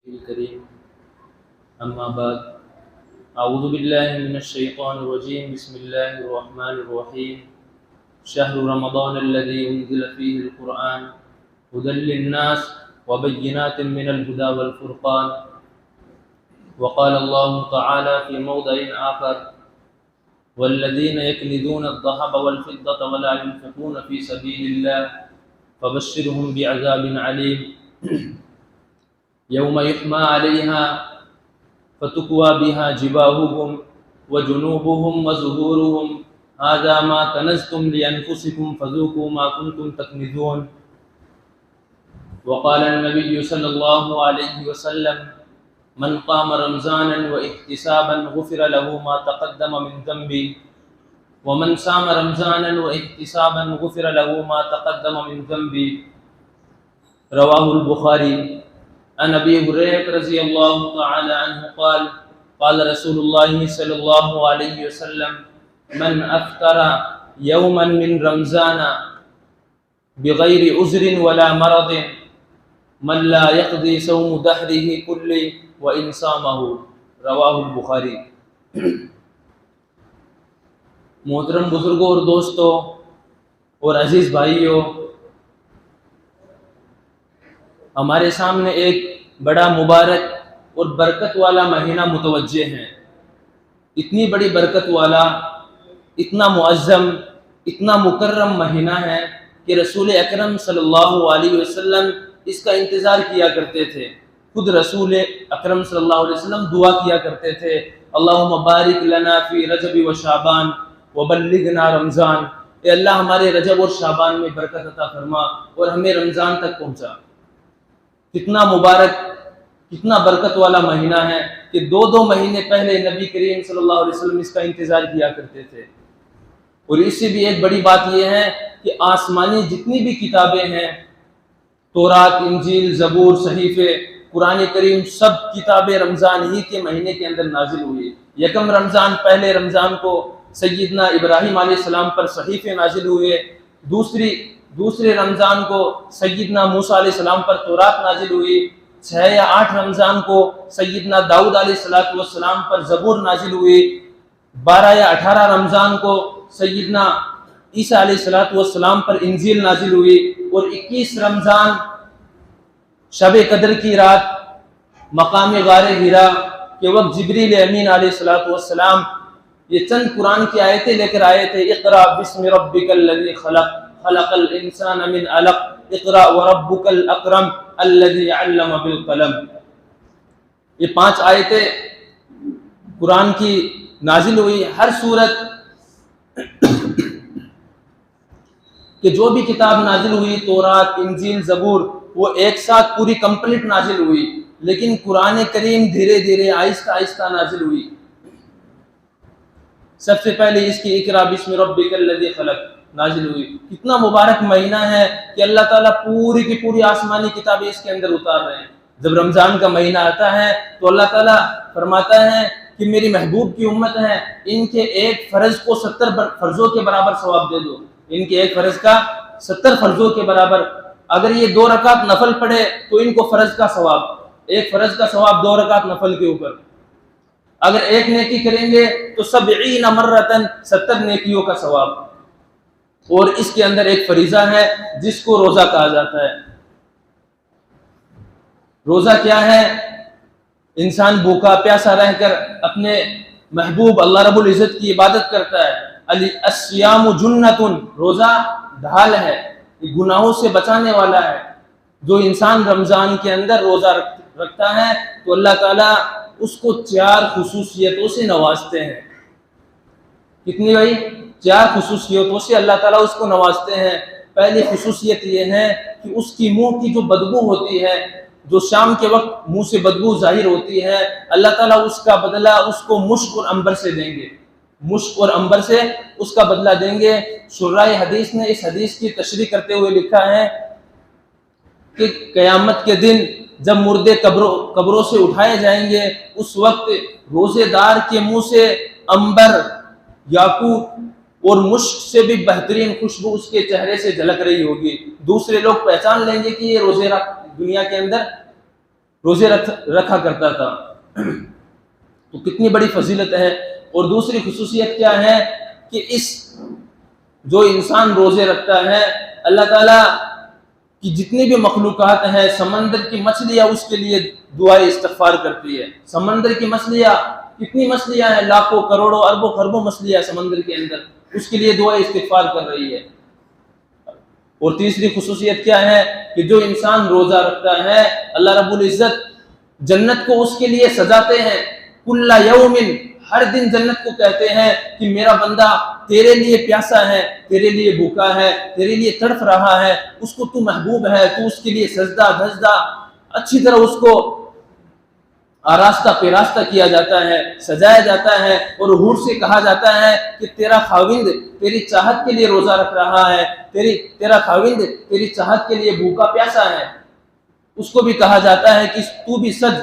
الكريم أما بعد أعوذ بالله من الشيطان الرجيم بسم الله الرحمن الرحيم شهر رمضان الذي أنزل فيه القرآن هدى للناس وبينات من الهدى والفرقان وقال الله تعالى في موضع آخر والذين يكنزون الذهب والفضة ولا ينفقون في سبيل الله فبشرهم بعذاب عليم يوم يحمى عليها فتكوى بها جباههم وجنوبهم وظهورهم هذا ما كنزتم لأنفسكم فذوقوا ما كنتم تكنزون وقال النبي صلى الله عليه وسلم من قام رمضانا واحتسابا غفر له ما تقدم من ذنبه ومن صام رمضانا واحتسابا غفر له ما تقدم من ذنبه رواه البخاري عن ابي هريره رضي الله تعالى عنه قال قال رسول الله صلى الله عليه وسلم من افطر يوما من رمضان بغير عذر ولا مرض من لا يقضي صوم دهره كله وان صامه رواہ البخاری۔ محترم بزرگوں اور دوستوں اور عزیز بھائیوں، ہمارے سامنے ایک بڑا مبارک اور برکت والا مہینہ متوجہ ہے۔ اتنی بڑی برکت والا، اتنا معظم، اتنا مکرم مہینہ ہے کہ رسول اکرم صلی اللہ علیہ وسلم اس کا انتظار کیا کرتے تھے۔ خود رسول اکرم صلی اللہ علیہ وسلم دعا کیا کرتے تھے، اللہم بارک لنا فی رجب و شعبان وبلغنا رمضان، اے اللہ ہمارے رجب اور شعبان میں برکت عطا فرما اور ہمیں رمضان تک پہنچا۔ کتنا مبارک، کتنا برکت والا مہینہ ہے کہ دو مہینے پہلے نبی کریم صلی اللہ علیہ وسلم اس کا انتظار کیا کرتے تھے۔ اور اس سے بھی ایک بڑی بات یہ ہے کہ آسمانی جتنی بھی کتابیں ہیں، تورات، انجیل، زبور، صحیفے، قرآن کریم، سب کتابیں رمضان ہی کے مہینے کے اندر نازل ہوئی۔ یکم رمضان، پہلے رمضان کو سیدنا ابراہیم علیہ السلام پر صحیفے نازل ہوئے، دوسرے رمضان کو سیدنا موسیٰ علیہ السلام پر تورات نازل ہوئی، 6 یا 8 رمضان کو سیدنا داؤد علیہ السلام پر زبور نازل ہوئی، 12 یا 18 رمضان کو سیدنا عیسیٰ علیہ السلام پر انجیل نازل ہوئی، اور 21 رمضان شب قدر کی رات مقام غار حرا کے وقت جبریل امین علیہ السلام یہ چند قرآن کی آیتیں لے کر آئے تھے، اقرأ بسم ربک الذی خلق خلق الانسان من علق اقرأ وربک الاکرم الذی علم بالقلم۔ یہ 5 آیتیں قرآن کی نازل ہوئی۔ ہر سورت کہ جو بھی کتاب نازل ہوئی، تورات، انجیل، زبور، وہ ایک ساتھ پوری کمپلیٹ نازل ہوئی، لیکن قرآن کریم دھیرے دھیرے آہستہ آہستہ نازل ہوئی۔ سب سے پہلے اس کی اقرا بسم ربک الذی خلق نازل ہوئی۔ کتنا مبارک مہینہ ہے کہ اللہ تعالیٰ پوری کی پوری آسمانی کتابیں اس کے اندر اتار رہے ہیں۔ جب رمضان کا مہینہ آتا ہے تو اللہ تعالیٰ فرماتا ہے کہ میری محبوب کی امت ہے، ان کے ایک فرض کو 70 فرضوں کے برابر ثواب دے دو۔ ان کے ایک فرض کا 70 فرضوں کے برابر، اگر یہ 2 رکعت نفل پڑھے تو ان کو فرض کا ثواب، ایک فرض کا ثواب 2 رکعت نفل کے اوپر۔ اگر ایک نیکی کریں گے تو 70 مرتن 70 نیکیوں کا ثواب۔ اور اس کے اندر ایک فریضہ ہے جس کو روزہ کہا جاتا ہے۔ روزہ کیا ہے؟ انسان بھوکا پیاسا رہ کر اپنے محبوب اللہ رب العزت کی عبادت کرتا ہے۔ الصیام جنۃ، روزہ ڈھال ہے، گناہوں سے بچانے والا ہے۔ جو انسان رمضان کے اندر روزہ رکھتا ہے تو اللہ تعالیٰ اس کو 4 خصوصیتوں سے نوازتے ہیں۔ کتنی بھائی؟ 4 خصوصیتوں سے اللہ تعالیٰ اس کو نوازتے ہیں۔ پہلی خصوصیت یہ ہے کہ اس کی منہ کی جو بدبو ہوتی ہے، جو شام کے وقت منہ سے بدبو ظاہر ہوتی ہے، اللہ تعالیٰ اس کا بدلہ اس کو مشک اور عنبر سے دیں گے، مشک اور عنبر سے اس کا بدلہ دیں گے۔ شرائع حدیث نے اس حدیث کی تشریح کرتے ہوئے لکھا ہے کہ قیامت کے دن جب مردے قبروں سے اٹھائے جائیں گے، اس وقت روزے دار کے منہ سے عنبر، یاقوت اور مشک سے بھی بہترین خوشبو اس کے چہرے سے جھلک رہی ہوگی۔ دوسرے لوگ پہچان لیں گے کہ یہ دنیا کے اندر روزے رکھا کرتا تھا۔ تو کتنی بڑی فضیلت ہے۔ اور دوسری خصوصیت کیا ہے کہ جو انسان روزے رکھتا ہے، اللہ تعالیٰ کی جتنی بھی مخلوقات ہیں، سمندر کی مچھلیاں اس کے لیے دعائے استغفار کرتی ہے۔ سمندر کی مچھلیاں، کتنی مچھلیاں ہیں، لاکھوں کروڑوں اربوں خربوں مچھلیاں سمندر کے اندر، اس کے لیے دعائے استغفار کر رہی ہے۔ اور تیسری خصوصیت کیا ہے کہ جو انسان روزہ رکھتا ہے، اللہ رب العزت جنت کو اس کے لیے سجاتے ہیں۔ کل یومن، ہر دن جنت کو کہتے ہیں کہ میرا بندہ تیرے لیے پیاسا ہے، تیرے لیے بھوکا ہے، تیرے لیے تڑپ رہا ہے، اس کو تو محبوب ہے، تو اس کے لیے سجدہ دھجدہ اچھی طرح اس کو آراستہ پیراستہ کیا جاتا ہے، سجایا جاتا ہے، اور حور سے کہا جاتا ہے کہ تیرا خاوند تیری چاہت کے لیے روزہ رکھ رہا ہے، تیرا خاوند تیری چاہت کے لیے بھوکا پیاسا ہے۔ اس کو بھی کہا جاتا ہے کہ تو بھی سج،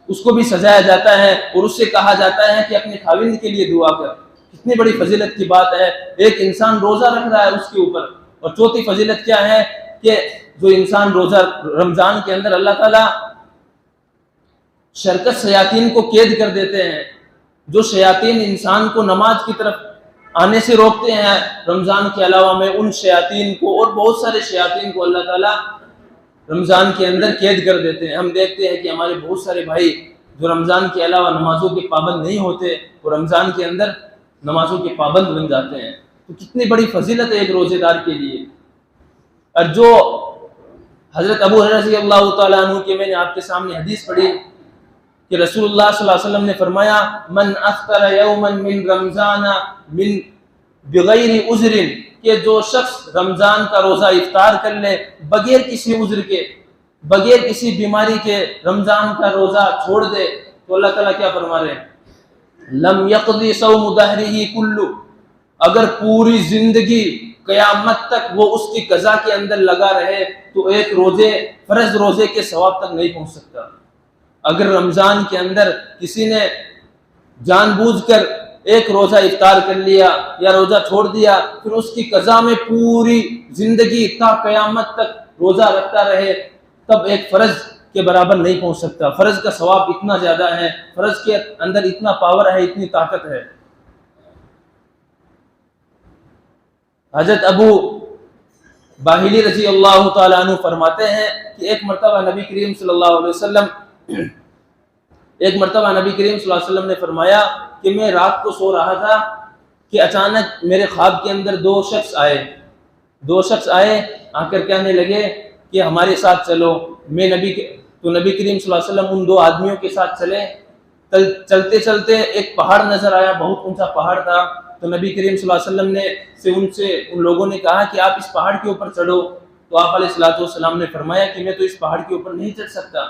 اس کو بھی سجایا جاتا ہے، اور اس سے کہا جاتا ہے کہ اپنے خاوند کے لیے دعا کر۔ کتنی بڑی فضیلت کی بات ہے، ایک انسان روزہ رکھ رہا ہے اس کے اوپر۔ اور چوتھی فضیلت کیا ہے کہ جو انسان روزہ رمضان کے اندر اللہ تعالیٰ شرکت شیاطین کو قید کر دیتے ہیں۔ جو شیاطین انسان کو نماز کی طرف آنے سے روکتے ہیں رمضان کے علاوہ میں، ان شیاطین کو اور بہت سارے شیاطین کو اللہ تعالیٰ رمضان کے اندر قید کر دیتے ہیں۔ ہم دیکھتے ہیں کہ ہمارے بہت سارے بھائی جو رمضان کے علاوہ نمازوں کے پابند نہیں ہوتے، وہ رمضان کے اندر نمازوں کے پابند بن جاتے ہیں۔ تو کتنی بڑی فضیلت ہے ایک روزے دار کے لیے۔ اور جو حضرت ابو ہریرہ رضی اللہ تعالیٰ عنہ کی میں نے آپ کے سامنے حدیث پڑھی کہ رسول اللہ صلی اللہ علیہ وسلم نے فرمایا، من افطر یوما من رمضان من بغیر عذر، کہ جو شخص رمضان کا روزہ افطار کر لے بغیر کسی عذر کے، بغیر کسی بیماری کے رمضان کا روزہ چھوڑ دے، تو اللہ تعالیٰ کیا فرما رہے ہیں، لم یقضی صوم دہرہ کلہ، اگر پوری زندگی قیامت تک وہ اس کی قضا کے اندر لگا رہے تو ایک فرض روزے کے ثواب تک نہیں پہنچ سکتا۔ اگر رمضان کے اندر کسی نے جان بوجھ کر ایک روزہ افطار کر لیا یا روزہ چھوڑ دیا، پھر اس کی قضا میں پوری زندگی تا قیامت تک روزہ رکھتا رہے، تب ایک فرض کے برابر نہیں پہنچ سکتا۔ فرض کا ثواب اتنا زیادہ ہے، فرض کے اندر اتنا پاور ہے، اتنی طاقت ہے۔ حضرت ابو باہلی رضی اللہ تعالیٰ عنہ فرماتے ہیں کہ ایک مرتبہ نبی کریم صلی اللہ علیہ وسلم نے فرمایا کہ میں رات کو سو رہا تھا کہ اچانک میرے خواب کے اندر دو شخص آئے، آ کر کہنے لگے کہ ہمارے ساتھ چلو۔ تو نبی کریم صلی اللہ علیہ وسلم ان دو آدمیوں کے ساتھ چلے۔ چلتے چلتے ایک پہاڑ نظر آیا، بہت اونچا پہاڑ تھا۔ تو نبی کریم صلی اللہ علیہ وسلم نے ان لوگوں نے کہا کہ آپ اس پہاڑ کے اوپر چڑھو۔ تو آپ علیہ السلام نے فرمایا کہ میں تو اس پہاڑ کے اوپر نہیں چڑھ سکتا۔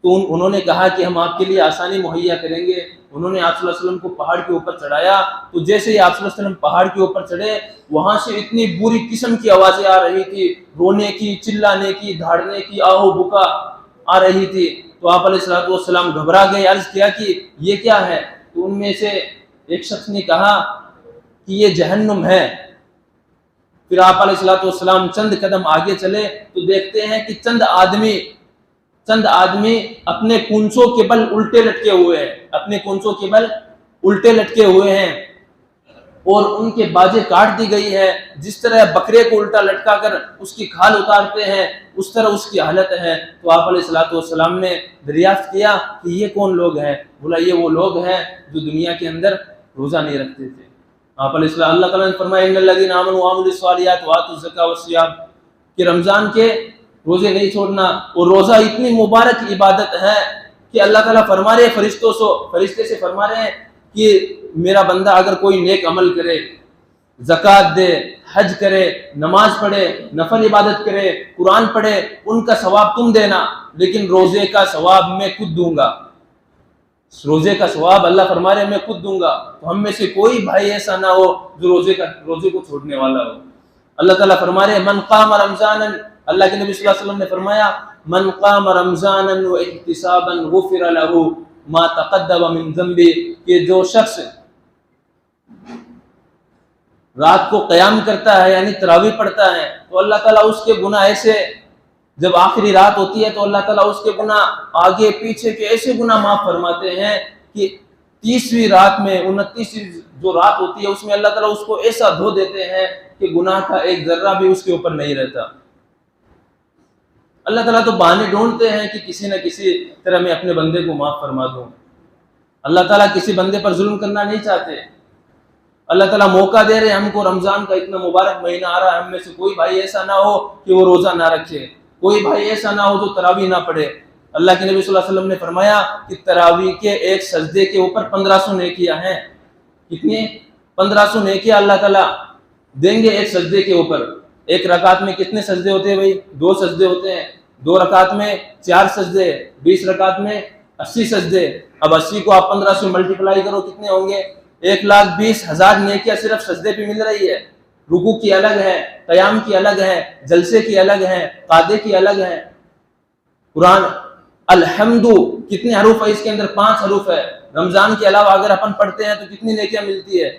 تو انہوں نے کہا کہ ہم آپ کے لیے آسانی مہیا کریں گے۔ انہوں نے آپ صلی اللہ علیہ وسلم کو پہاڑ کے اوپر چڑھایا۔ تو جیسے ہی آپ صلی اللہ علیہ وسلم پہاڑ کے اوپر چڑھے، وہاں سے اتنی بری قسم کی آوازیں آ رہی تھی، رونے کی، چلانے کی، دھاڑنے کی، آہو بکا آ رہی تھی۔ تو آپ علیہ السلام گھبرا گئے، عرض کیا کہ یہ کیا ہے؟ تو ان میں سے ایک شخص نے کہا کہ یہ جہنم ہے۔ پھر آپ علیہ السلام چند قدم آگے چلے تو دیکھتے ہیں کہ چند آدمی اپنے کونچوں کے بل الٹے لٹکے ہوئے ہیں اور ان کے باجیں کاٹ دی گئی ہے۔ جس طرح بکرے کو الٹا لٹکا کر اس کی کھال اتارتے ہیں، اس طرح اس کی حالت ہے۔ تو آپ علیہ السلام نے دریافت کیا کہ یہ کون لوگ ہیں؟ بولا یہ وہ لوگ ہیں جو دنیا کے اندر روزہ نہیں رکھتے تھے۔ آپ علیہ السلام اللہ تعالیٰ نے فرمایا ان الذین آمنوا وعملوا الصالحات وآتوا الزکاۃ والصیام، کہ رمضان کے روزے نہیں چھوڑنا۔ اور روزہ اتنی مبارک عبادت ہے کہ اللہ تعالیٰ فرما رہے فرشتے سے فرما رہے ہیں کہ میرا بندہ اگر کوئی نیک عمل کرے، زکوٰۃ دے، حج کرے، نماز پڑھے، نفل عبادت کرے، قرآن پڑھے، ان کا ثواب تم دینا، لیکن روزے کا ثواب میں خود دوں گا۔ روزے کا ثواب اللہ فرما رہے میں خود دوں گا۔ تو ہم میں سے کوئی بھائی ایسا نہ ہو جو روزے کو چھوڑنے والا ہو۔ اللہ تعالیٰ فرما رہے من قام رمضانا، اللہ کے نبی صلی اللہ علیہ وسلم نے فرمایا من قام رمضانا واحتسابا غفر له ما تقدم من ذنبه، کہ جو شخص رات کو قیام کرتا ہے یعنی تراویح پڑھتا ہے تو اللہ تعالیٰ اس کے گناہ ایسے جب آخری رات ہوتی ہے تو اللہ تعالیٰ اس کے گناہ آگے پیچھے کے ایسے گناہ معاف فرماتے ہیں کہ 30ویں رات میں 29ویں جو رات ہوتی ہے اس میں اللہ تعالیٰ اس کو ایسا دھو دیتے ہیں کہ گناہ کا ایک ذرہ بھی اس کے اوپر نہیں رہتا۔ اللہ تعالیٰ تو بہانے ڈھونڈتے ہیں کہ کسی نہ کسی طرح میں اپنے بندے کو معاف فرما دوں۔ اللہ تعالیٰ کسی بندے پر ظلم کرنا نہیں چاہتے۔ اللہ تعالیٰ موقع دے رہے ہم کو، رمضان کا اتنا مبارک مہینہ آ رہا ہے، ہم میں سے کوئی بھائی ایسا نہ ہو کہ وہ روزہ نہ رکھے، کوئی بھائی ایسا نہ ہو جو تراویح نہ پڑھے۔ اللہ کے نبی صلی اللہ علیہ وسلم نے فرمایا کہ تراویح کے ایک سجدے کے اوپر 1500 نیکیاں ہیں۔ کتنی؟ 1500 نیکیاں اللہ تعالیٰ دیں گے ایک سجدے کے اوپر۔ ایک رکعت میں کتنے سجدے ہوتے ہیں بھائی؟ 2 سجدے ہوتے ہیں۔ 2 رکعت میں 4 سجدے، 20 رکعت میں 80 سجدے۔ اب 80 کو آپ 15 سے ملٹیپلائی کرو، کتنے ہوں گے؟ 1,20,000 نیکیاں صرف سجدے پہ مل رہی ہے۔ رکوع کی الگ ہے، قیام کی الگ ہے، جلسے کی الگ ہے، قعدے کی الگ ہے۔ قرآن الحمد کتنے حروف ہے اس کے اندر؟ 5 حروف ہے۔ رمضان کے علاوہ اگر اپن پڑھتے ہیں تو کتنی نیکیاں ملتی ہے؟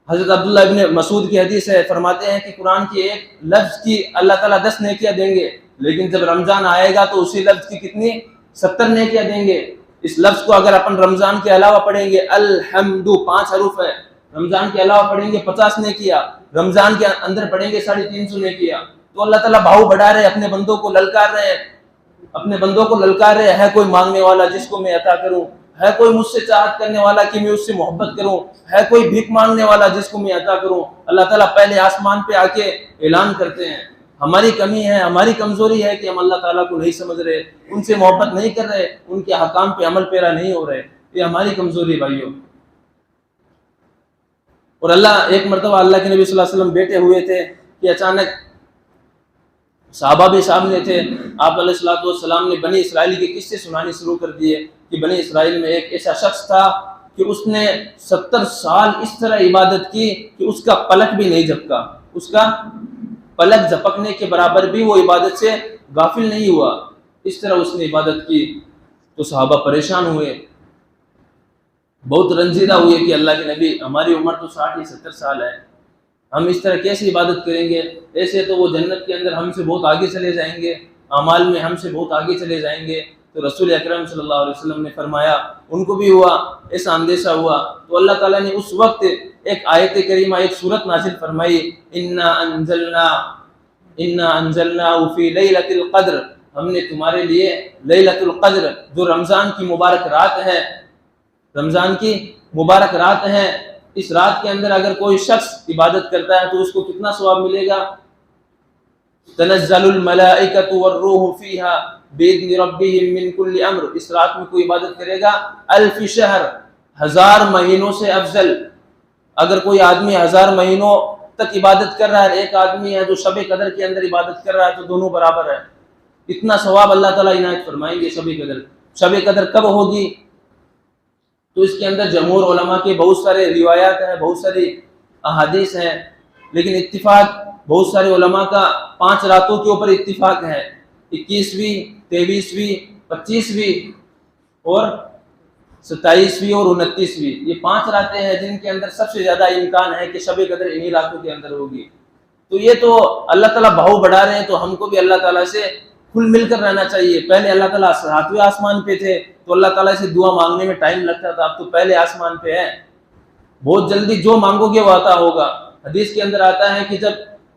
حضرت عبداللہ ابن مسعود کی حدیث ہے، فرماتے ہیں کہ قرآن کی ایک لفظ کی اللہ تعالیٰ 10 نیکیاں دیں گے، لیکن جب رمضان آئے گا تو اسی لفظ کی کتنی؟ 70 نیکیاں دیں گے۔ اس لفظ کو اگر اپن رمضان کے علاوہ پڑھیں گے، الحمد 5 حروف ہے، رمضان کے علاوہ پڑھیں گے 50 نیکیاں، رمضان کے اندر پڑھیں گے 350 نیکیاں۔ تو اللہ تعالیٰ بھاؤ بڑھا رہے، اپنے بندوں کو للکار رہے ہیں، اپنے بندوں کو للکار رہے ہے کوئی مانگنے والا جس کو میں عطا کروں، ہے کوئی مجھ سے چاہت کرنے والا کہ میں اس سے محبت کروں، ہے کوئی بھیک مانگنے والا جس کو میں عطا کروں۔ اللہ تعالیٰ پہلے آسمان پہ آ کے اعلان کرتے ہیں۔ ہماری کمی ہے، ہماری کمزوری ہے کہ ہم اللہ تعالیٰ کو نہیں سمجھ رہے، ان سے محبت نہیں کر رہے، ان کے احکام پہ عمل پیرا نہیں ہو رہے، یہ ہماری کمزوری بھائیوں۔ اور ایک مرتبہ اللہ کے نبی صلی اللہ علیہ وسلم بیٹھے ہوئے تھے کہ اچانک صحابہ بھی سامنے تھے، آپ علیہ الصلوۃ والسلام نے بنی اسرائیل کے قصے سنانے شروع کر دیے کہ بنی اسرائیل میں ایک ایسا شخص تھا کہ اس نے 70 سال اس طرح عبادت کی کہ اس کا پلک بھی نہیں جھپکا، اس کا پلک جھپکنے کے برابر بھی وہ عبادت سے غافل نہیں ہوا، اس طرح اس نے عبادت کی۔ تو صحابہ پریشان ہوئے، بہت رنجیدہ ہوئے کہ اللہ کے نبی ہماری عمر تو 60 یا 70 سال ہے، ہم اس طرح کیسے عبادت کریں گے؟ ایسے تو وہ جنت کے اندر ہم سے بہت آگے چلے جائیں گے، اعمال میں ہم سے بہت آگے چلے جائیں گے۔ تو رسول اکرم صلی اللہ علیہ وسلم نے فرمایا، ان کو بھی ہوا ایسا اندیشہ ہوا، تو اللہ تعالیٰ نے اس وقت ایک آیت کریمہ، ایک سورت نازل فرمائی، انا انزلناہ فی لیلۃ القدر، ہم نے تمہارے لیے لیلۃ القدر جو رمضان کی مبارک رات ہے، رمضان کی مبارک رات ہے، اس رات کے اندر اگر کوئی شخص عبادت کرتا ہے تو اس کو کتنا ثواب ملے گا؟ تنزل الملائکۃ والروح فیہا باذن ربہم من کل امر، اس رات میں کوئی عبادت کرے گا 1000 شہر، 1000 مہینوں سے افضل۔ اگر کوئی آدمی 1000 مہینوں تک عبادت کر رہا ہے، ایک آدمی ہے جو شب قدر کے اندر عبادت کر رہا ہے، تو دونوں برابر ہے، اتنا ثواب اللہ تعالیٰ عنایت فرمائیں گے۔ شب قدر کب ہوگی؟ تو اس کے اندر جمہور علماء کے بہت سارے روایات ہیں، بہت ساری احادیث ہیں، لیکن اتفاق بہت سارے علماء کا 5 راتوں کے اوپر اتفاق ہے، 21ویں، 23ویں، 25ویں اور 27ویں اور 29ویں، یہ 5 راتیں ہیں جن کے اندر سب سے زیادہ امکان ہے کہ شب قدر انہی راتوں کے اندر ہوگی۔ تو یہ تو اللہ تعالیٰ بہاؤ بڑھا رہے ہیں، تو ہم کو بھی اللہ تعالیٰ سے کھل مل کر رہنا چاہیے۔ پہلے اللہ تعالیٰ 7ویں آسمان پہ تھے تو اللہ تعالیٰ سے دعا مانگنے میں ٹائم لگتا تھا، اب تو پہلے آسمان پہ ہے، بہت جلدی جو مانگو گے وہ عطا ہوگا۔ حدیث کے اندر آتا ہے کہ جب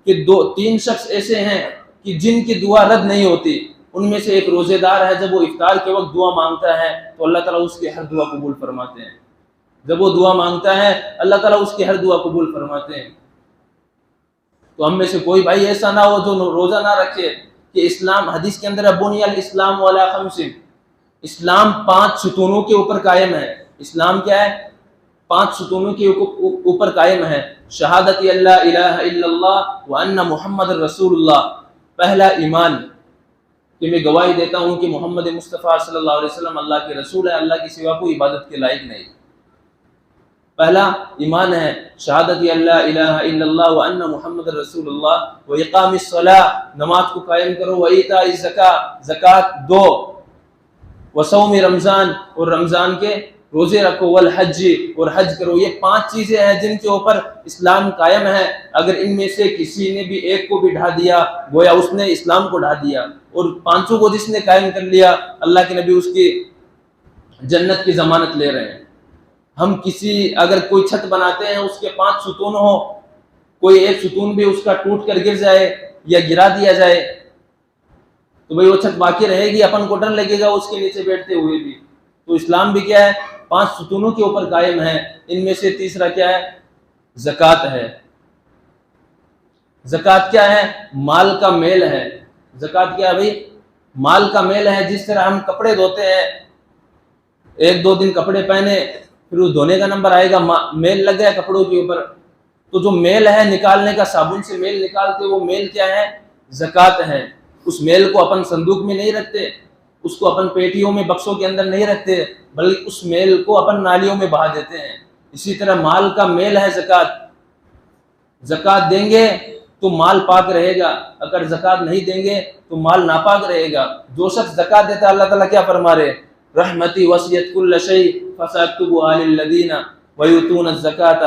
کہ 2-3 شخص ایسے ہیں کہ جن کی دعا رد نہیں ہوتی، ان میں سے ایک روزے دار ہے، جب وہ افطار کے وقت دعا مانگتا ہے تو اللہ تعالیٰ اس کی ہر دعا قبول فرماتے ہیں، جب وہ دعا مانگتا ہے اللہ تعالیٰ اس کی ہر دعا قبول فرماتے ہیں۔ تو ہم میں سے کوئی بھائی ایسا نہ ہو جو روزہ نہ رکھے، کہ اسلام حدیث کے اندر بنی الاسلام علی 5، اسلام 5 ستونوں کے اوپر قائم ہے۔ اسلام کیا ہے؟ 5 ستونوں کے اوپر قائم ہے۔ شہادت اللہ الہ الا اللہ وان محمد رسول اللہ، پہلا ایمان کہ میں گواہی دیتا ہوں کہ محمد مصطفیٰ صلی اللہ علیہ وسلم اللہ کے رسول ہے، اللہ کی سوا کوئی عبادت کے لائق نہیں، پہلا ایمان ہے شہادت اللہ الہ الا اللہ وان محمد رسول اللہ، واقام الصلاۃ، نماز کو قائم کرو، وایتاء الزکاۃ، زکوٰۃ دو، وصوم رمضان، اور رمضان کے روزے رکھو، والحج، اور حج کرو۔ یہ 5 چیزیں ہیں جن کے اوپر اسلام قائم ہے۔ اگر ان میں سے کسی نے بھی ایک کو بھی ڈھا دیا گویا اس نے اسلام کو ڈھا دیا، اور 5 کو جس نے قائم کر لیا اللہ کے نبی اس کی جنت کی ضمانت لے رہے ہیں۔ ہم اگر کوئی چھت بناتے ہیں اس کے 5 ستون ہو، کوئی ایک ستون بھی اس کا ٹوٹ کر گر جائے یا گرا دیا جائے تو بھئی وہ چھت باقی رہے گی، اپن کو ڈر لگے گا اس کے نیچے بیٹھتے ہوئے بھی۔ تو اسلام بھی کیا ہے؟ 5 ستونوں کے اوپر قائم ہے۔ ان میں سے تیسرا کیا ہے؟ زکوٰۃ ہے۔ زکوٰۃ کیا ہے؟ مال کا میل ہے۔ زکوٰۃ کیا ہے بھائی؟ مال کا میل ہے۔ جس طرح ہم کپڑے دھوتے ہیں، 1-2 دن کپڑے پہنے پھر اس دھونے کا نمبر آئے گا، میل لگ گیا کپڑوں کے اوپر، تو جو میل ہے نکالنے کا، صابن سے میل نکالتے، وہ میل کیا ہے؟ زکوٰۃ ہے۔ اس میل کو اپن صندوق میں نہیں رکھتے، اس کو اپن پیٹیوں میں، بکسوں کے اندر نہیں رکھتے، بلکہ اس میل کو اپن نالیوں میں بہا دیتے ہیں۔ اسی طرح مال کا میل ہے زکوٰۃ۔ زکوٰۃ دیں گے تو مال پاک رہے گا، اگر زکوٰۃ نہیں دیں گے تو مال ناپاک رہے گا۔ جو شخص زکوٰۃ دیتا ہے اللہ تعالیٰ کیا فرما رہے؟ رحمتی وسعت کل شیء فساکتبها للذین ویؤتون الزکاۃ،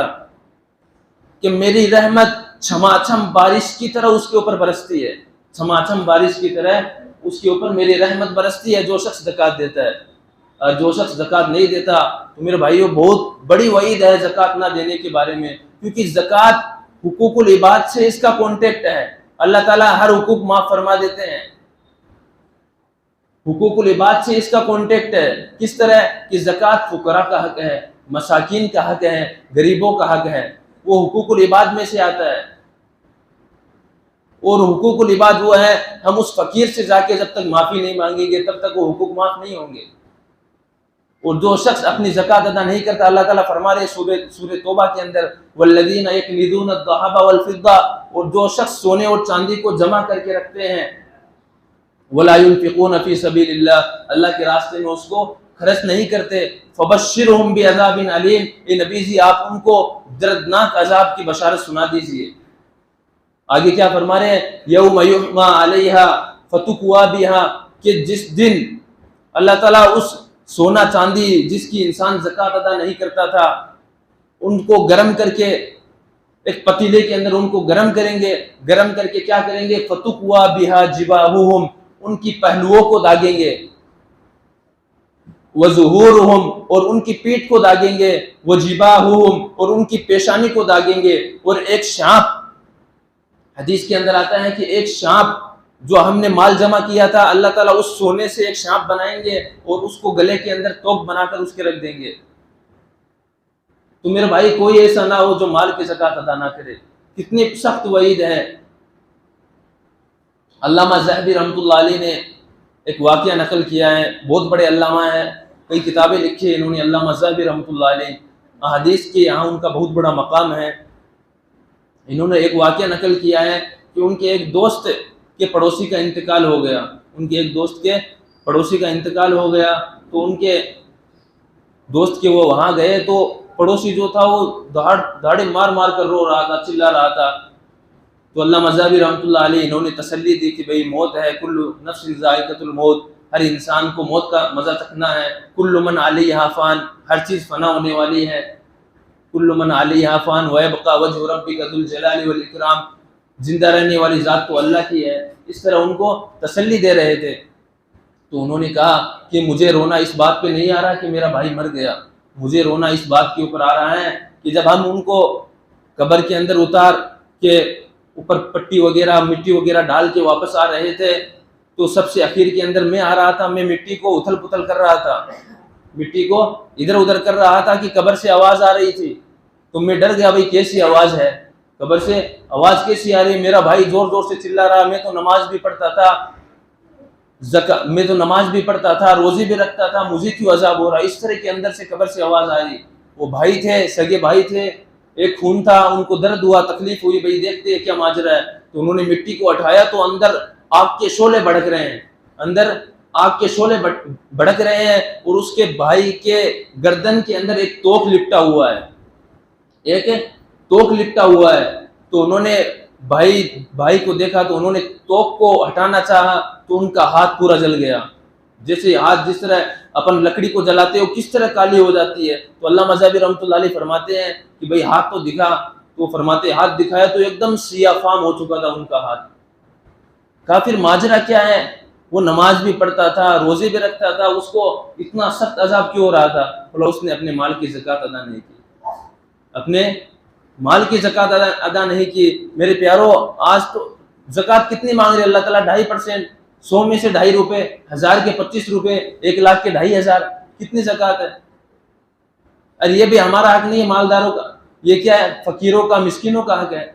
کہ میری رحمت چھماچھم بارش کی طرح اس کے اوپر برستی ہے۔ چھماچھم بارش کی طرح اس کے اوپر میری رحمت برستی ہے جو شخص زکوٰۃ دیتا ہے۔ اور جو شخص زکوٰۃ نہیں دیتا تو میرے بھائیوں بہت بڑی وعید ہے زکوٰۃ نہ دینے کے بارے میں، کیونکہ زکوٰۃ حقوق العباد سے اس کا کانٹیکٹ ہے۔ اللہ تعالیٰ ہر حقوق معاف فرما دیتے ہیں، حقوق العباد سے اس کا کانٹیکٹ ہے۔ کس طرح کہ زکوٰۃ فقراء کا حق ہے، مساکین کا حق ہے، غریبوں کا حق ہے، وہ حقوق العباد میں سے آتا ہے۔ اور حقوق العباد وہ ہے، ہم اس فقیر سے جا کے جب تک معافی نہیں مانگیں گے تب تک وہ حقوق معاف نہیں ہوں گے۔ اور جو شخص اپنی زکوٰۃ ادا نہیں کرتا، اللہ تعالیٰ فرما رہے سورہ توبہ کے اندر والذین یکنزون الذھب والفضہ، اور جو شخص سونے اور چاندی کو جمع کر کے رکھتے ہیں ولا ينفقون فی سبیل اللہ، اللہ کے راستے میں اس کو خرچ نہیں کرتے، فبشرہم بعذاب علیم، اے نبی جی آپ ان کو دردناک عذاب کی بشارت سنا دیجئے۔ آگے کیا فرما رہے ہیں؟ یوم یحمى علیہا فتکوی بہا، کہ جس دن اللہ تعالیٰ اس سونا چاندی جس کی انسان زکوٰۃ ادا نہیں کرتا تھا ان کو گرم کر کے ایک پتیلے کے اندر ان کو گرم کریں گے، گرم کر کے کیا کریں گے؟ فتکوی بہا جباہہم، ان کی پہلوؤں کو داغیں گے، وظہورہم، اور ان کی پیٹھ کو داغیں گے، وجباہہم، اور ان کی پیشانی کو داغیں گے۔ اور ایک سانپ، حدیث کے اندر آتا ہے کہ ایک سانپ جو ہم نے مال جمع کیا تھا، اللہ تعالیٰ اس سونے سے ایک سانپ بنائیں گے اور اس کو گلے کے اندر توق بنا کر اس کے رکھ دیں گے۔ تو میرے بھائی کوئی ایسا نہ ہو جو مال کی زکوٰۃ ادا نہ کرے۔ کتنی سخت وعید ہے۔ علامہ ذہبی رحمۃ اللہ علیہ نے ایک واقعہ نقل کیا ہے، بہت بڑے علامہ ہیں، کئی کتابیں لکھی انہوں نے، علامہ ذہبی رحمۃ اللہ علیہ، احادیث کے یہاں ان کا بہت بڑا مقام ہے۔ انہوں نے ایک واقعہ نقل کیا ہے کہ ان کے ایک دوست کے پڑوسی کا انتقال ہو گیا، ان کے ایک دوست کے پڑوسی کا انتقال ہو گیا، تو ان کے دوست کے وہ وہاں گئے تو پڑوسی جو تھا وہ دھاڑے مار مار کر رو رہا تھا، چلا رہا تھا۔ تو علامہ ذہبی رحمۃ اللہ علیہ انہوں نے تسلی دی کہ بھئی موت ہے، کل نفس ذائقۃ الموت، ہر انسان کو موت کا مزہ چکھنا ہے، کل من علیہا فان، ہر چیز فنا ہونے والی ہے، کل من علیہا فان ویبقى وجہ ربک ذو الجلال والاکرام، زندہ رہنے والی ذات تو اللہ کی ہے۔ اس طرح ان کو تسلی دے رہے تھے۔ تو انہوں نے کہا کہ مجھے رونا اس بات پہ نہیں آ رہا کہ میرا بھائی مر گیا، مجھے رونا اس بات کے اوپر آ رہا ہے کہ جب ہم ان کو قبر کے اندر اتار کے اوپر پٹی وغیرہ مٹی وغیرہ ڈال کے واپس آ رہے تھے تو سب سے اخیر کے اندر میں آ رہا تھا، میں مٹی کو اتھل پتھل کر رہا تھا، مٹی کو ادھر ادھر کر رہا تھا کہ قبر سے آواز آ رہی تھی، تو میں ڈر گیا بھائی کیسی آواز ہے، قبر سے آواز کیسی آ رہی ہے، میرا بھائی زور زور سے چلا رہا، میں تو نماز بھی پڑھتا تھا، روزی بھی رکھتا تھا، مجھے کیوں عذاب ہو رہا ہے؟ اس طرح کے اندر سے قبر سے آواز آ رہی۔ وہ بھائی تھے، سگے بھائی تھے، ایک خون تھا، ان کو درد ہوا، تکلیف ہوئی، بھائی دیکھتے ہیں کیا ماجرا ہے۔ تو انہوں نے مٹی کو اٹھایا تو اندر آگ کے شعلے بھڑک رہے ہیں، اندر آگ کے شعلے بھڑک رہے ہیں، اور اس کے بھائی کے گردن کے اندر ایک توق لپٹا ہوا ہے، ایک توق لپٹا ہوا ہے۔ تو انہوں نے بھائی کو دیکھا تو انہوں نے توق کو ہٹانا چاہا تو ان کا ہاتھ پورا جل گیا، جیسے ہاتھ جس طرح اپن لکڑی کو جلاتے ہو کس طرح کالی ہو جاتی ہے، تو علامہ مذہبی رحمۃ اللہ علیہ فرماتے ہیں کہ بھئی ہاتھ تو دکھا، تو فرماتے ہاتھ دکھایا تو ایک دم سیاہ فام ہو چکا تھا ان کا ہاتھ۔ کافر ماجرا کیا ہے؟ وہ نماز بھی پڑھتا تھا، روزے بھی رکھتا تھا، اس کو اتنا سخت عذاب کیوں ہو رہا تھا؟ بولا اس نے اپنے مال کی زکوٰۃ ادا نہیں کی، اپنے مال کی زکوٰۃ ادا نہیں کی۔ میرے پیارو، آج تو زکوٰۃ کتنی مانگ رہے اللہ تعالیٰ؟ 2.5%، 100 میں سے 2.5 روپے، 1000 کے 25 روپے، 1,00,000 کے 2,500، کتنی زکوٰۃ ہے؟ اور یہ بھی ہمارا حق نہیں ہے مالداروں کا، یہ کیا ہے؟ فقیروں کا، مسکینوں کا حق ہے۔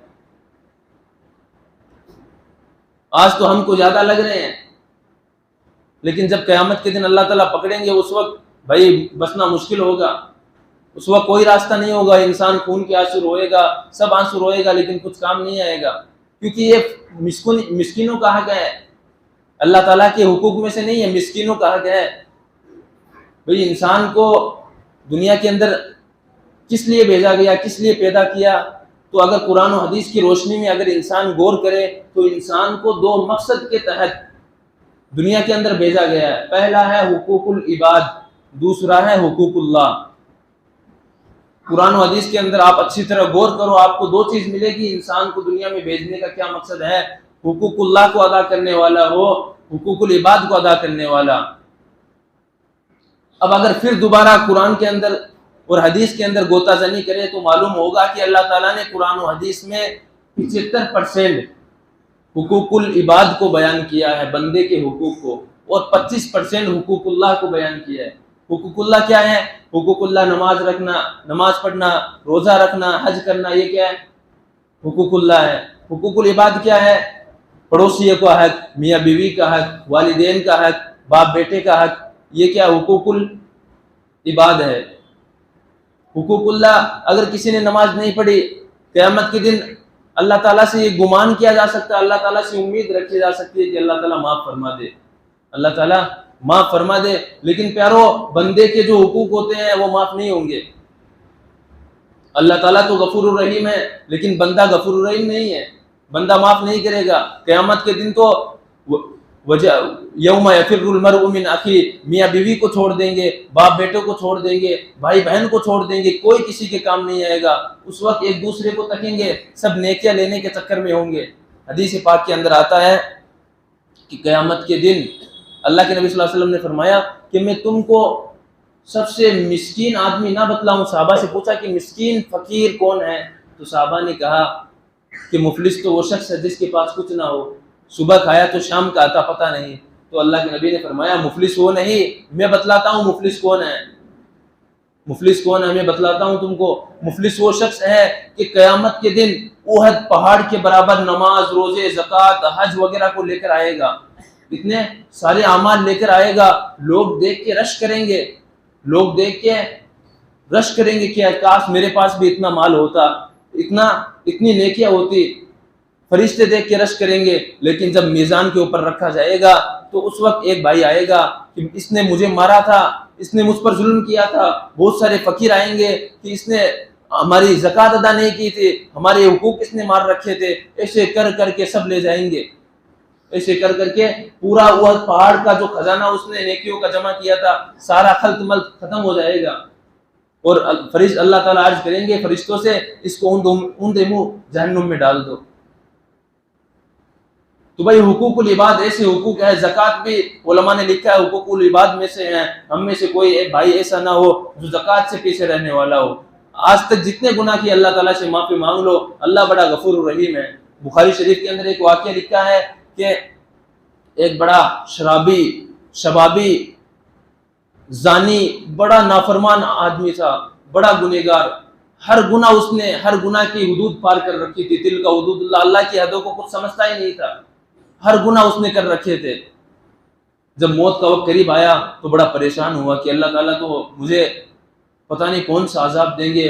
آج تو ہم کو زیادہ لگ رہے ہیں، لیکن جب قیامت کے دن اللہ تعالیٰ پکڑیں گے اس وقت بھائی بچنا مشکل ہوگا، اس وقت کوئی راستہ نہیں ہوگا، انسان خون کے آنسو روئے گا، سب آنسو روئے گا، لیکن کچھ کام نہیں آئے گا، کیونکہ یہ مسکینوں کا حق ہے، اللہ تعالیٰ کے حقوق میں سے نہیں ہے، مسکینوں کا حق ہے۔ بھئی انسان کو دنیا کے اندر کس لیے بھیجا گیا، کس لیے پیدا کیا؟ تو اگر قرآن و حدیث کی روشنی میں اگر انسان غور کرے تو انسان کو 2 مقصد کے تحت دنیا کے اندر بھیجا گیا ہے۔ پہلا ہے حقوق العباد، دوسرا ہے حقوق اللہ۔ قرآن و حدیث کے اندر آپ اچھی طرح غور کرو، آپ کو 2 چیز ملے گی انسان کو دنیا میں بھیجنے کا کیا مقصد ہے۔ حقوق اللہ کو ادا کرنے والا ہو، حقوق العباد کو ادا کرنے والا۔ اب اگر پھر دوبارہ قرآن کے اندر اور حدیث کے اندر غوطہ زنی کرے تو معلوم ہوگا کہ اللہ تعالیٰ نے قرآن و حدیث میں 75% حقوق العباد کو بیان کیا ہے، بندے کے حقوق کو، اور 25% حقوق اللہ کو بیان کیا ہے۔ حقوق اللہ کیا ہے؟ حقوق اللہ نماز رکھنا، نماز پڑھنا، روزہ رکھنا، حج کرنا، یہ کیا ہے؟ حقوق اللہ ہے۔ حقوق العباد کیا ہے؟ پڑوسیوں کا حق، میاں بیوی کا حق، والدین کا حق، باپ بیٹے کا حق، یہ کیا حقوق العباد ہے۔ حقوق اللہ، اگر کسی نے نماز نہیں پڑھی، قیامت کے دن اللہ تعالیٰ سے یہ گمان کیا جا سکتا ہے، اللہ تعالیٰ سے امید رکھی جا سکتی ہے کہ اللہ تعالیٰ معاف فرما دے، اللہ تعالیٰ معاف فرما دے، لیکن پیارو بندے کے جو حقوق ہوتے ہیں وہ معاف نہیں ہوں گے۔ اللہ تعالیٰ تو غفور الرحیم ہے، لیکن بندہ غفور الرحیم نہیں ہے، بندہ معاف نہیں کرے گا۔ قیامت کے دن تو یوم یفر المرء من اخیہ، میاں بیوی کو چھوڑ دیں گے، باپ بیٹوں کو چھوڑ دیں گے، بھائی بہن کو چھوڑ دیں گے، کوئی کسی کے کام نہیں آئے گا۔ اس وقت ایک دوسرے کو تکیں گے، سب نیکیاں لینے کے چکر میں ہوں گے۔ حدیث پاک کے اندر آتا ہے کہ قیامت کے دن اللہ کے نبی صلی اللہ علیہ وسلم نے فرمایا کہ میں تم کو سب سے مسکین آدمی نہ بتلاؤں؟ صحابہ سے پوچھا کہ مسکین فقیر کون ہے؟ تو صحابہ نے کہا کہ مفلس تو وہ شخص ہے جس کے پاس کچھ نہ ہو، صبح کھایا تو شام کا آتا پتہ نہیں۔ تو اللہ کے نبی نے فرمایا مفلس وہ نہیں، میں بتلاتا ہوں مفلس کون ہے، مفلس کون ہے میں بتلاتا ہوں تم کو۔ مفلس وہ شخص ہے کہ قیامت کے دن احد پہاڑ کے برابر نماز، روزے، زکوٰۃ، حج وغیرہ کو لے کر آئے گا، اتنے سارے اعمال لے کر آئے گا، لوگ دیکھ کے رش کریں گے، لوگ دیکھ کے رش کریں گے کہ کاش میرے پاس بھی اتنا مال ہوتا، اتنی نیکیاں ہوتی، فرشتے دیکھ کے رش کریں گے۔ لیکن جب میزان کے اوپر رکھا جائے گا تو اس وقت ایک بھائی آئے گا کہ اس نے مجھے مارا تھا، اس نے مجھ پر ظلم کیا تھا۔ بہت سارے فقیر آئیں گے کہ اس نے ہماری زکوٰۃ ادا نہیں کی تھی، ہمارے حقوق اس نے مار رکھے تھے، ایسے کر کر کے سب لے جائیں گے، ایسے کر کر کے پورا احد پہاڑ کا جو خزانہ اس نے نیکیوں کا جمع کیا تھا سارا خلط ملط ختم ہو جائے گا۔ اور اللہ تعالیٰ عرض کریں گے فرشتوں سے اس کو اوندے منہ جہنم میں ڈال دو۔ تو بھائی حقوق العباد ایسے حقوق ہے، زکوٰۃ بھی علماء نے لکھا ہے حقوق العباد میں سے ہیں۔ ہم میں سے کوئی ایک بھائی ایسا نہ ہو جو زکوٰۃ سے پیچھے رہنے والا ہو۔ آج تک جتنے گناہ کیے اللہ تعالیٰ سے معافی مانگ لو، اللہ بڑا غفور الرحیم ہے۔ بخاری شریف کے اندر ایک واقعہ لکھا ہے کہ ایک بڑا شبابی زانی، بڑا نافرمان آدمی تھا، بڑا گنہگار، ہر گناہ کی حدود پار کر رکھی تھی۔ تلک حدود اللہ، اللہ کی حدوں کو کچھ سمجھتا ہی نہیں تھا، ہر گناہ اس نے کر رکھے تھے۔ جب موت کا وقت قریب آیا تو بڑا پریشان ہوا کہ اللہ تعالیٰ تو مجھے پتہ نہیں کون سا عذاب دیں گے،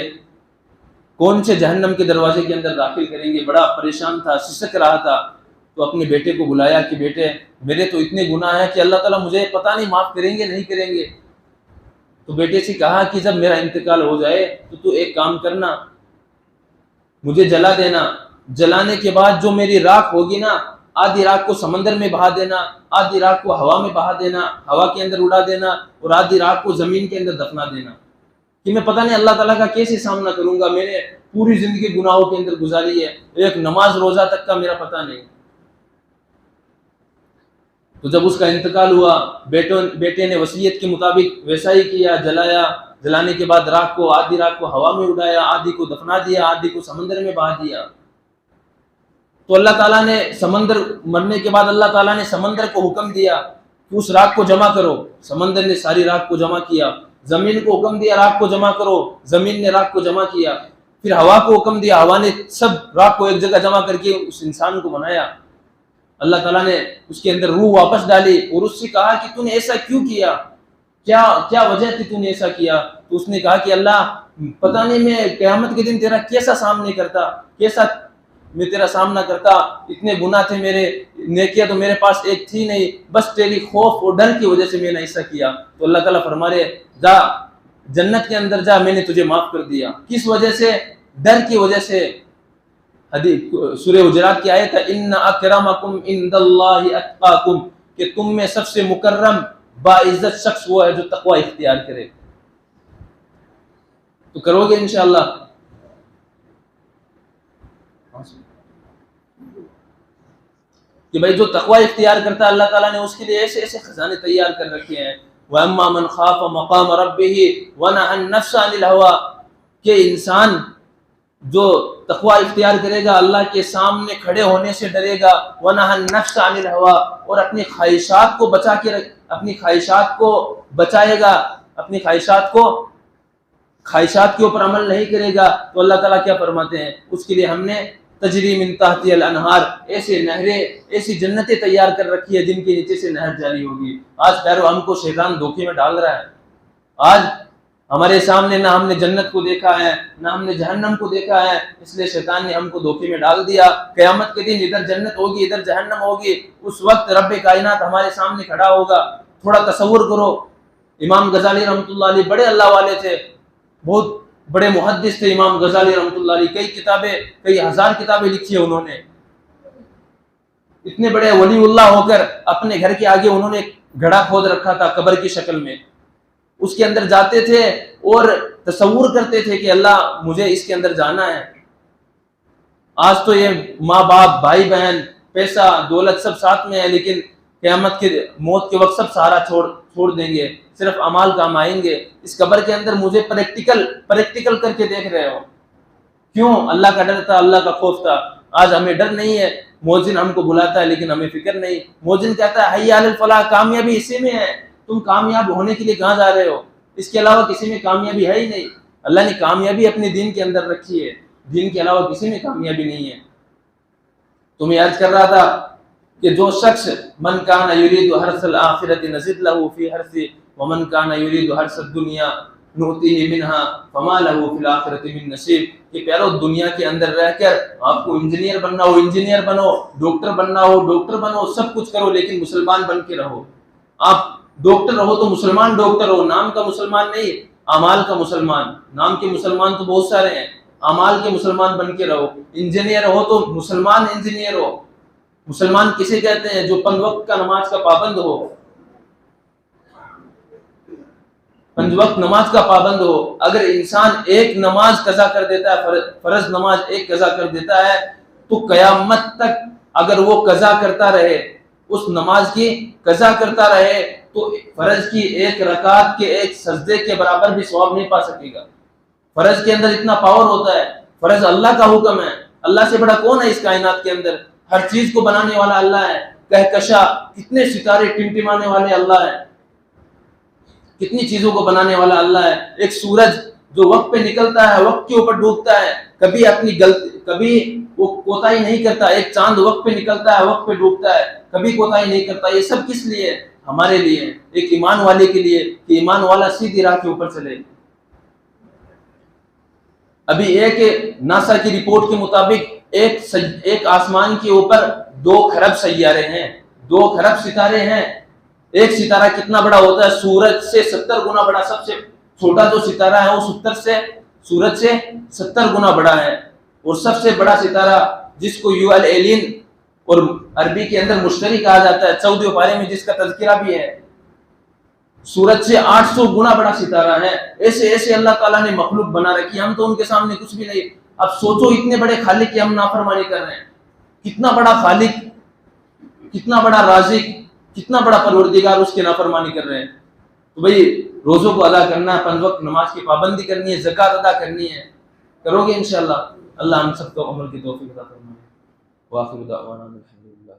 کون سے جہنم کے دروازے کے اندر داخل کریں گے۔ بڑا پریشان تھا، سسک رہا تھا۔ تو اپنے بیٹے کو بلایا کہ بیٹے میرے تو اتنے گناہ ہیں کہ اللہ تعالیٰ مجھے پتہ نہیں معاف کریں گے نہیں کریں گے۔ تو بیٹے سے کہا کہ جب میرا انتقال ہو جائے تو ایک کام کرنا، مجھے جلا دینا، جلانے کے بعد جو میری راکھ ہوگی نا آدھی راک کو سمندر میں بہا دینا، آدھی راک کو ہوا میں بہا دینا، ہوا کے اندر اڑا دینا، اور آدھی راک کو زمین کے اندر دفنا دینا، کہ میں پتہ نہیں اللہ تعالیٰ کا کیسے سامنا کروں گا، میں نے پوری زندگی گناہوں کے اندر گزاری ہے، ایک نماز روزہ تک کا میرا پتہ نہیں۔ تو جب اس کا انتقال ہوا، بیٹے نے وصیت کے مطابق ویسا ہی کیا، جلایا، جلانے کے بعد آدھی راک کو ہوا میں اڑایا، آدھی کو دفنا دیا، آدھی کو سمندر میں بہا دیا۔ تو اللہ تعالیٰ نے مرنے کے بعد اللہ تعالیٰ نے سمندر کو حکم دیا کہ اس راک کو جمع کرو، سمندر نے ساری راک کو جمع کیا۔ زمین کو حکم دیا راک کو جمع کرو، زمین نے راک کو جمع کیا۔ پھر ہوا کو حکم دیا، ہوا نے سب راک کو ایک جگہ جمع کر کے اس انسان کو بنایا۔ اللہ تعالیٰ نے اس کے اندر روح واپس ڈالی اور اس سے کہا کہ تو نے ایسا کیوں کیا، کیا وجہ تھی تو نے ایسا کیا؟ تو اس نے کہا کہ اللہ پتہ نہیں میں قیامت کے دن تیرا کیسا سامنے کرتا، کیسا میں تیرا سامنا کرتا، اتنے گناہ تھے میرے، نیکیاں تو میرے پاس ایک تھی نہیں، بس تیری خوف اور ڈر کی وجہ سے میں نے ایسا کیا۔ تو اللہ تعالیٰ فرما رہے جا جنت کے اندر جا، میں نے تجھے معاف کر دیا۔ کس وجہ سے؟ ڈر کی وجہ سے۔ سورہ حجرات کی آیت ہے ان اکرمکم عند اللہ اتقاکم، کہ تم میں سب سے مکرم باعزت شخص وہ ہے جو تقوی اختیار کرے۔ تو کرو گے انشاءاللہ؟ کہ بھائی جو تقوی اختیار کرتا ہے اللہ تعالیٰ نے اس کے لیے ایسے ایسے خزانے تیار کر رکھے ہیں۔ وَأَمَّا مَنْ خَافَ مَقَامَ رَبِّهِ وَنَهَى النَّفْسَ عَنِ الْهَوَىٰ، کہ انسان جو تقوی اختیار کرے گا اللہ کے سامنے کھڑے ہونے سے ڈرے گا، وَنَهَى النَّفْسَ عَنِ الْهَوَىٰ، اور اپنی خواہشات کو بچا کے اپنی خواہشات کو بچائے گا، اپنی خواہشات کے اوپر عمل نہیں کرے گا، تو اللہ تعالیٰ کیا فرماتے ہیں؟ اس کے لیے ہم نے تجری من تحتی الانہار، ایسے نہریں، ایسی جنتیں تیار کر رکھی ہے جن کے نیچے سے نہر جاری ہوگی۔ آج پیرو ہم کو شیطان دھوکے میں ڈال رہا ہے۔ آج ہمارے سامنے نہ ہم نے جنت کو دیکھا ہے نہ ہم نے جہنم کو دیکھا ہے، اس لیے شیطان نے ہم کو دھوکے میں ڈال دیا۔ قیامت کے دن ادھر جنت ہوگی ادھر جہنم ہوگی، اس وقت رب کائنات ہمارے سامنے کھڑا ہوگا۔ تھوڑا تصور کرو، امام غزالی رحمۃ اللہ علیہ بڑے اللہ والے تھے، بہت بڑے محدث تھے امام غزالی رحمۃ اللہ علیہ، کئی ہزار کتابیں لکھی ہیں انہوں نے۔ اتنے بڑے ولی اللہ ہو کر اپنے گھر کے آگے انہوں نے ایک گڑھا کھود رکھا تھا قبر کی شکل میں، اس کے اندر جاتے تھے اور تصور کرتے تھے کہ اللہ مجھے اس کے اندر جانا ہے۔ آج تو یہ ماں باپ بھائی بہن پیسہ دولت سب ساتھ میں ہے، لیکن قیامت کے موت کے وقت سب سارا چھوڑ دیں گے، صرف اعمال کام آئیں گے۔ اس قبر کے اندر مجھے پریکٹیکل کر کے دیکھ رہے ہو، کیوں؟ اللہ کا ڈر تھا، اللہ کا خوف تھا۔ آج ہمیں ڈر نہیں ہے، مؤذن ہم کو بلاتا ہے لیکن ہمیں فکر نہیں۔ مؤذن کہتا ہے حی علی الفلاح، کامیابی اسی میں ہے، تم کامیاب ہونے کے لیے کہاں جا رہے ہو؟ اس کے علاوہ کسی میں کامیابی ہے ہی نہیں۔ اللہ نے کامیابی اپنے دین کے اندر رکھی ہے، دین کے علاوہ کسی میں کامیابی نہیں ہے۔ تو میں عرض کر رہا تھا کہ جو شخص من کان یرید حرث الآخرۃ نزد له فی حرثہ ومن کان یرید حرث الدنیا نؤتیہ منہا فما لہ فی الآخرۃ من نصیب، کہ پیارو دنیا کے اندر رہ کر آپ کو انجینئر بننا ہو انجینئر بنو، ڈاکٹر بننا ہو ڈاکٹر بنو، سب کچھ کرو، لیکن مسلمان بن کے رہو۔ آپ ڈاکٹر رہو تو مسلمان ڈاکٹر ہو، نام کا مسلمان نہیں، اعمال کا مسلمان۔ نام کے مسلمان تو بہت سارے ہیں، اعمال کے مسلمان بن کے رہو۔ انجینئر ہو تو مسلمان انجینئر ہو۔ مسلمان کسے کہتے ہیں؟ جو 5 وقت کا نماز کا پابند ہو، 5 وقت نماز کا پابند ہو۔ اگر انسان ایک نماز قضا کر دیتا ہے، فرض نماز ایک قضا کر دیتا ہے، تو قیامت تک اگر وہ قضا کرتا رہے، اس نماز کی قضا کرتا رہے، تو فرض کی 1 رکعت کے 1 سجدے کے برابر بھی ثواب نہیں پا سکے گا۔ فرض کے اندر اتنا پاور ہوتا ہے، فرض اللہ کا حکم ہے۔ اللہ سے بڑا کون ہے اس کائنات کے اندر؟ ہر چیز کو بنانے والا اللہ ہے، کہکشاں، کتنے ستارے ٹمٹمانے والے اللہ ہے، کتنی چیزوں کو بنانے والا اللہ ہے۔ ایک سورج جو وقت پہ نکلتا ہے وقت کے اوپر ڈوبتا ہے، کبھی وہ کوتاہی نہیں کرتا۔ ایک چاند وقت پہ نکلتا ہے وقت پہ ڈوبتا ہے، کبھی کوتاہی نہیں کرتا۔ یہ سب کس لیے؟ ہمارے لیے، ایک ایمان والے کے لیے، کہ ایمان والا سیدھی راہ کے اوپر چلے۔ ابھی ایک ناسا کی رپورٹ کے مطابق ایک آسمان کے اوپر 2 خرب سیارے ہیں، 2 خرب ستارے ہیں۔ ایک ستارہ کتنا بڑا ہوتا ہے؟ سورج سے 70 گنا بڑا۔ سب سے چھوٹا جو ستارہ ہے وہ سورج سے 70 گنا بڑا ہے، اور سب سے بڑا ستارہ جس کو اور عربی کے اندر مشتری کہا جاتا ہے، 14 پارے میں جس کا تذکرہ بھی ہے. سورج سے 800 گنا بڑا ستارہ ہے. ایسے ایسے اللہ تعالیٰ نے مخلوق بنا رکھی، ہم تو ان کے سامنے کچھ بھی نہیں. اب سوچو اتنے بڑے خالق کی ہم نافرمانی کر رہے ہیں. کتنا بڑا خالق، کتنا بڑا رازق، کتنا بڑا پروردگار، اس کی نافرمانی کر رہے ہیں. تو بھئی روزوں کو ادا کرنا ہے، 5 وقت نماز کی پابندی کرنی ہے، زکوٰۃ ادا کرنی ہے. کرو گے انشاءاللہ. اللہ ہم سب کو عمل کی توفیق عطا فرمائے. وآخر دعوانا الحمدللہ.